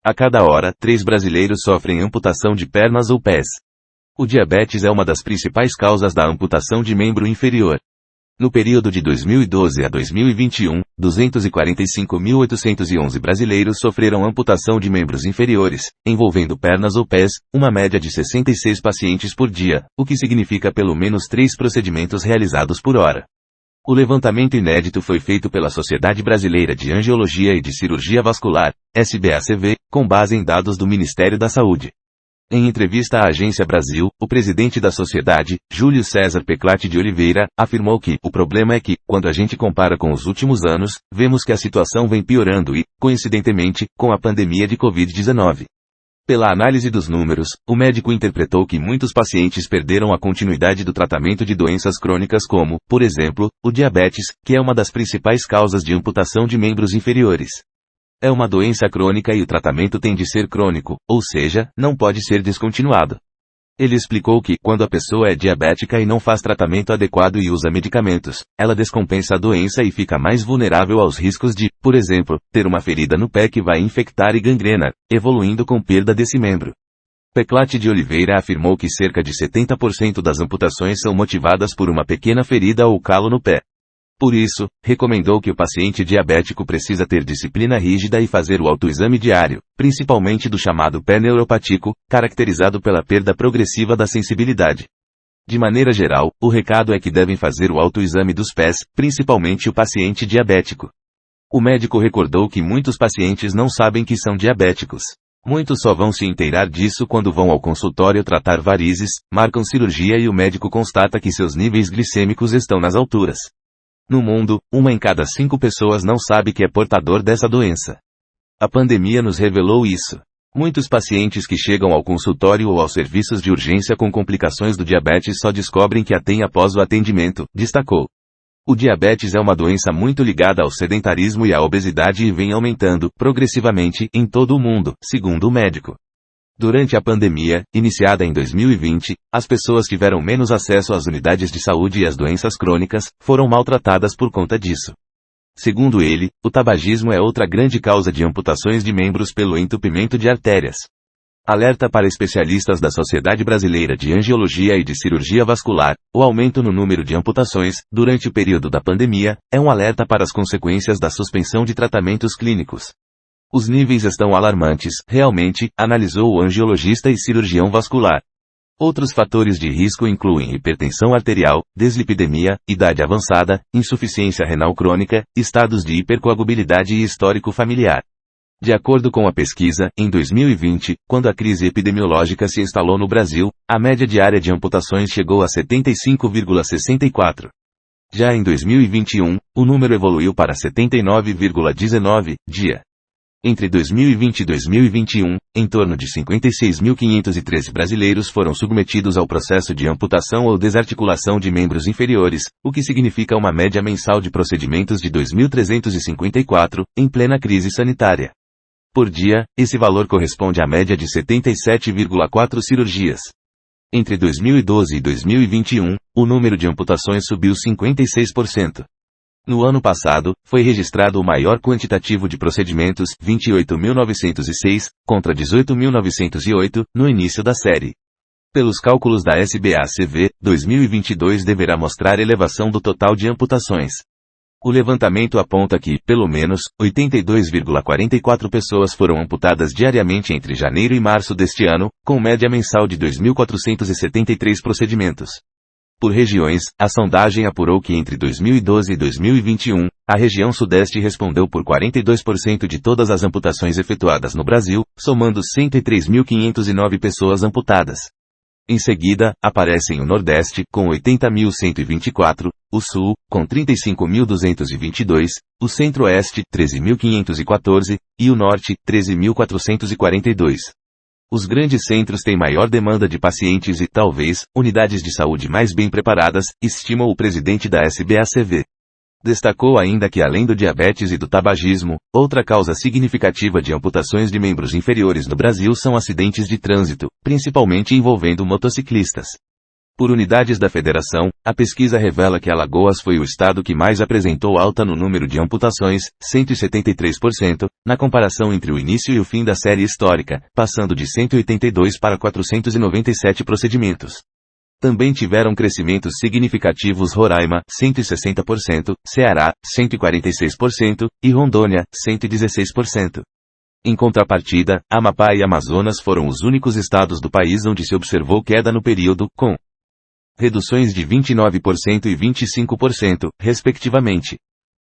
A cada hora, 3 brasileiros sofrem amputação de pernas ou pés. O diabetes é uma das principais causas da amputação de membro inferior. No período de 2012 a 2021, 245.811 brasileiros sofreram amputação de membros inferiores, envolvendo pernas ou pés, uma média de 66 pacientes por dia, o que significa pelo menos 3 procedimentos realizados por hora. O levantamento inédito foi feito pela Sociedade Brasileira de Angiologia e de Cirurgia Vascular, SBACV, com base em dados do Ministério da Saúde. Em entrevista à Agência Brasil, o presidente da sociedade, Júlio César Peclati de Oliveira, afirmou que o problema é que, quando a gente compara com os últimos anos, vemos que a situação vem piorando e, coincidentemente, com a pandemia de Covid-19. Pela análise dos números, o médico interpretou que muitos pacientes perderam a continuidade do tratamento de doenças crônicas como, por exemplo, o diabetes, que é uma das principais causas de amputação de membros inferiores. É uma doença crônica e o tratamento tem de ser crônico, ou seja, não pode ser descontinuado. Ele explicou que, quando a pessoa é diabética e não faz tratamento adequado e usa medicamentos, ela descompensa a doença e fica mais vulnerável aos riscos de, por exemplo, ter uma ferida no pé que vai infectar e gangrena, evoluindo com perda desse membro. Peclati de Oliveira afirmou que cerca de 70% das amputações são motivadas por uma pequena ferida ou calo no pé. Por isso, recomendou que o paciente diabético precisa ter disciplina rígida e fazer o autoexame diário, principalmente do chamado pé neuropático, caracterizado pela perda progressiva da sensibilidade. De maneira geral, o recado é que devem fazer o autoexame dos pés, principalmente o paciente diabético. O médico recordou que muitos pacientes não sabem que são diabéticos. Muitos só vão se inteirar disso quando vão ao consultório tratar varizes, marcam cirurgia e o médico constata que seus níveis glicêmicos estão nas alturas. No mundo, 1 em cada 5 pessoas não sabe que é portador dessa doença. A pandemia nos revelou isso. Muitos pacientes que chegam ao consultório ou aos serviços de urgência com complicações do diabetes só descobrem que a têm após o atendimento, destacou. O diabetes é uma doença muito ligada ao sedentarismo e à obesidade e vem aumentando, progressivamente, em todo o mundo, segundo o médico. Durante a pandemia, iniciada em 2020, as pessoas tiveram menos acesso às unidades de saúde e as doenças crônicas foram maltratadas por conta disso. Segundo ele, o tabagismo é outra grande causa de amputações de membros pelo entupimento de artérias. Alerta para especialistas da Sociedade Brasileira de Angiologia e de Cirurgia Vascular, o aumento no número de amputações, durante o período da pandemia, é um alerta para as consequências da suspensão de tratamentos clínicos. Os níveis estão alarmantes, realmente, analisou o angiologista e cirurgião vascular. Outros fatores de risco incluem hipertensão arterial, deslipidemia, idade avançada, insuficiência renal crônica, estados de hipercoagulabilidade e histórico familiar. De acordo com a pesquisa, em 2020, quando a crise epidemiológica se instalou no Brasil, a média diária de amputações chegou a 75,64. Já em 2021, o número evoluiu para 79,19 dia. Entre 2020 e 2021, em torno de 56.513 brasileiros foram submetidos ao processo de amputação ou desarticulação de membros inferiores, o que significa uma média mensal de procedimentos de 2.354, em plena crise sanitária. Por dia, esse valor corresponde à média de 77,4 cirurgias. Entre 2012 e 2021, o número de amputações subiu 56%. No ano passado, foi registrado o maior quantitativo de procedimentos, 28.906, contra 18.908, no início da série. Pelos cálculos da SBACV, 2022 deverá mostrar elevação do total de amputações. O levantamento aponta que, pelo menos, 82,44 pessoas foram amputadas diariamente entre janeiro e março deste ano, com média mensal de 2.473 procedimentos. Por regiões, a sondagem apurou que entre 2012 e 2021, a região Sudeste respondeu por 42% de todas as amputações efetuadas no Brasil, somando 103.509 pessoas amputadas. Em seguida, aparecem o Nordeste, com 80.124, o Sul, com 35.222, o Centro-Oeste, 13.514, e o Norte, 13.442. Os grandes centros têm maior demanda de pacientes e, talvez, unidades de saúde mais bem preparadas, estima o presidente da SBACV. Destacou ainda que além do diabetes e do tabagismo, outra causa significativa de amputações de membros inferiores no Brasil são acidentes de trânsito, principalmente envolvendo motociclistas. Por unidades da federação, a pesquisa revela que Alagoas foi o estado que mais apresentou alta no número de amputações, 173%, na comparação entre o início e o fim da série histórica, passando de 182 para 497 procedimentos. Também tiveram crescimentos significativos Roraima, 160%, Ceará, 146% e Rondônia, 116%. Em contrapartida, Amapá e Amazonas foram os únicos estados do país onde se observou queda no período, com reduções de 29% e 25%, respectivamente.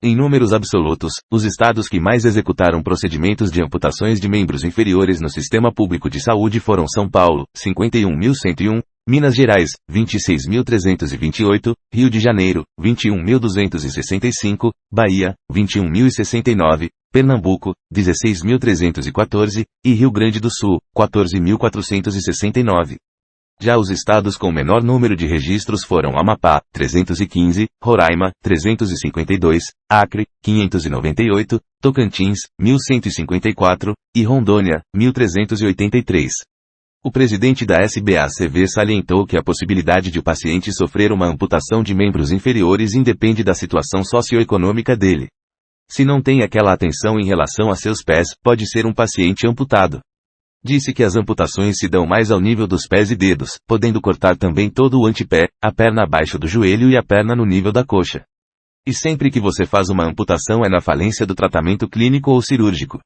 Em números absolutos, os estados que mais executaram procedimentos de amputações de membros inferiores no sistema público de saúde foram São Paulo, 51.101, Minas Gerais, 26.328, Rio de Janeiro, 21.265, Bahia, 21.069, Pernambuco, 16.314, e Rio Grande do Sul, 14.469. Já os estados com menor número de registros foram Amapá, 315, Roraima, 352, Acre, 598, Tocantins, 1.154, e Rondônia, 1.383. O presidente da SBACV salientou que a possibilidade de o paciente sofrer uma amputação de membros inferiores independe da situação socioeconômica dele. Se não tem aquela atenção em relação a seus pés, pode ser um paciente amputado. Disse que as amputações se dão mais ao nível dos pés e dedos, podendo cortar também todo o antepé, a perna abaixo do joelho e a perna no nível da coxa. E sempre que você faz uma amputação é na falência do tratamento clínico ou cirúrgico.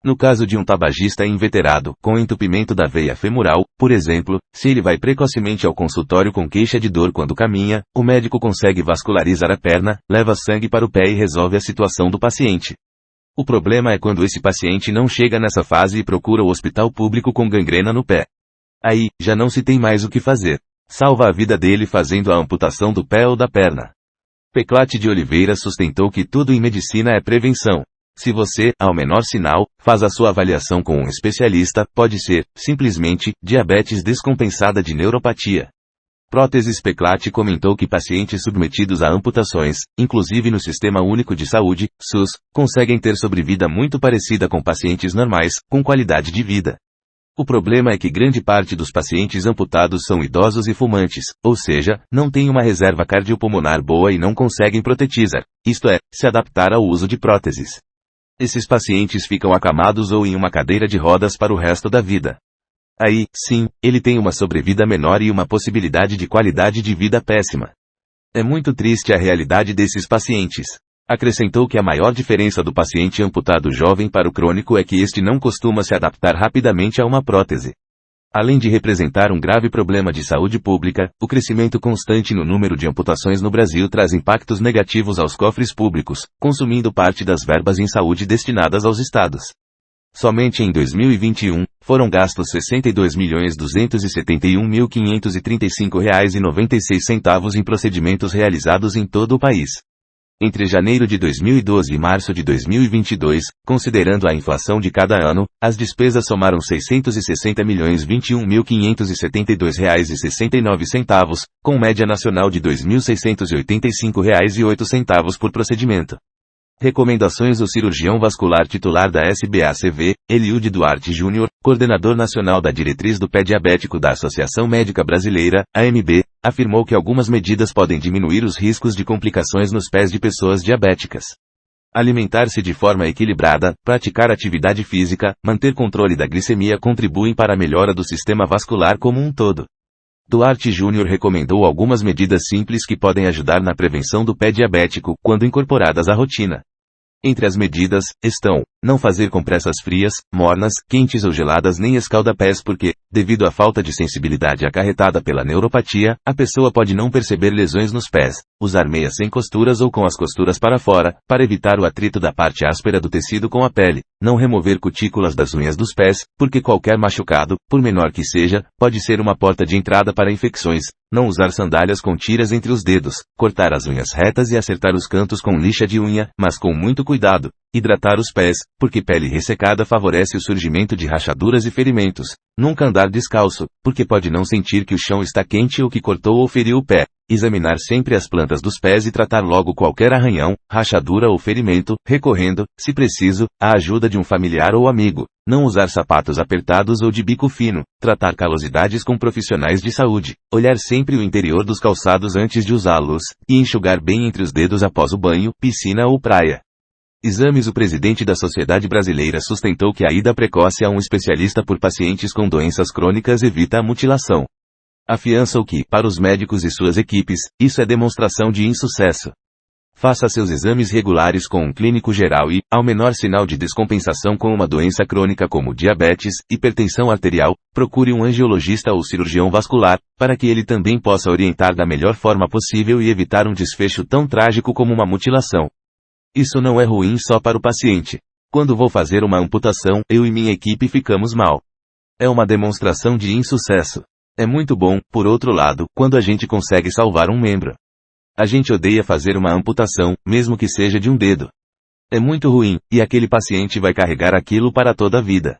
No caso de um tabagista inveterado, com entupimento da veia femoral, por exemplo, se ele vai precocemente ao consultório com queixa de dor quando caminha, o médico consegue vascularizar a perna, leva sangue para o pé e resolve a situação do paciente. O problema é quando esse paciente não chega nessa fase e procura o hospital público com gangrena no pé. Aí, já não se tem mais o que fazer. Salva a vida dele fazendo a amputação do pé ou da perna. Peclati de Oliveira sustentou que tudo em medicina é prevenção. Se você, ao menor sinal, faz a sua avaliação com um especialista, pode ser, simplesmente, diabetes descompensada de neuropatia. Próteses Peclati comentou que pacientes submetidos a amputações, inclusive no Sistema Único de Saúde, SUS, conseguem ter sobrevida muito parecida com pacientes normais, com qualidade de vida. O problema é que grande parte dos pacientes amputados são idosos e fumantes, ou seja, não têm uma reserva cardiopulmonar boa e não conseguem protetizar, isto é, se adaptar ao uso de próteses. Esses pacientes ficam acamados ou em uma cadeira de rodas para o resto da vida. Aí, sim, ele tem uma sobrevida menor e uma possibilidade de qualidade de vida péssima. É muito triste a realidade desses pacientes. Acrescentou que a maior diferença do paciente amputado jovem para o crônico é que este não costuma se adaptar rapidamente a uma prótese. Além de representar um grave problema de saúde pública, o crescimento constante no número de amputações no Brasil traz impactos negativos aos cofres públicos, consumindo parte das verbas em saúde destinadas aos estados. Somente em 2021, foram gastos R$ 62.271.535,96 em procedimentos realizados em todo o país. Entre janeiro de 2012 e março de 2022, considerando a inflação de cada ano, as despesas somaram R$ 660.021.572,69, com média nacional de R$ 2.685,08 por procedimento. Recomendações do cirurgião vascular titular da SBACV, Eliude Duarte Júnior, coordenador nacional da diretriz do pé diabético da Associação Médica Brasileira, AMB, afirmou que algumas medidas podem diminuir os riscos de complicações nos pés de pessoas diabéticas. Alimentar-se de forma equilibrada, praticar atividade física, manter controle da glicemia contribuem para a melhora do sistema vascular como um todo. Duarte Júnior recomendou algumas medidas simples que podem ajudar na prevenção do pé diabético, quando incorporadas à rotina. Entre as medidas, estão, não fazer compressas frias, mornas, quentes ou geladas nem escalda-pés porque, devido à falta de sensibilidade acarretada pela neuropatia, a pessoa pode não perceber lesões nos pés. Usar meias sem costuras ou com as costuras para fora, para evitar o atrito da parte áspera do tecido com a pele. Não remover cutículas das unhas dos pés, porque qualquer machucado, por menor que seja, pode ser uma porta de entrada para infecções. Não usar sandálias com tiras entre os dedos, cortar as unhas retas e acertar os cantos com lixa de unha, mas com muito cuidado. Hidratar os pés, porque pele ressecada favorece o surgimento de rachaduras e ferimentos. Nunca andar descalço, porque pode não sentir que o chão está quente ou que cortou ou feriu o pé. Examinar sempre as plantas dos pés e tratar logo qualquer arranhão, rachadura ou ferimento, recorrendo, se preciso, à ajuda de um familiar ou amigo. Não usar sapatos apertados ou de bico fino. Tratar calosidades com profissionais de saúde. Olhar sempre o interior dos calçados antes de usá-los, e enxugar bem entre os dedos após o banho, piscina ou praia. Exames. O presidente da Sociedade Brasileira sustentou que a ida precoce a um especialista por pacientes com doenças crônicas evita a mutilação. Afiança o que, para os médicos e suas equipes, isso é demonstração de insucesso. Faça seus exames regulares com um clínico geral e, ao menor sinal de descompensação com uma doença crônica como diabetes, hipertensão arterial, procure um angiologista ou cirurgião vascular, para que ele também possa orientar da melhor forma possível e evitar um desfecho tão trágico como uma mutilação. Isso não é ruim só para o paciente. Quando vou fazer uma amputação, eu e minha equipe ficamos mal. É uma demonstração de insucesso. É muito bom, por outro lado, quando a gente consegue salvar um membro. A gente odeia fazer uma amputação, mesmo que seja de um dedo. É muito ruim, e aquele paciente vai carregar aquilo para toda a vida.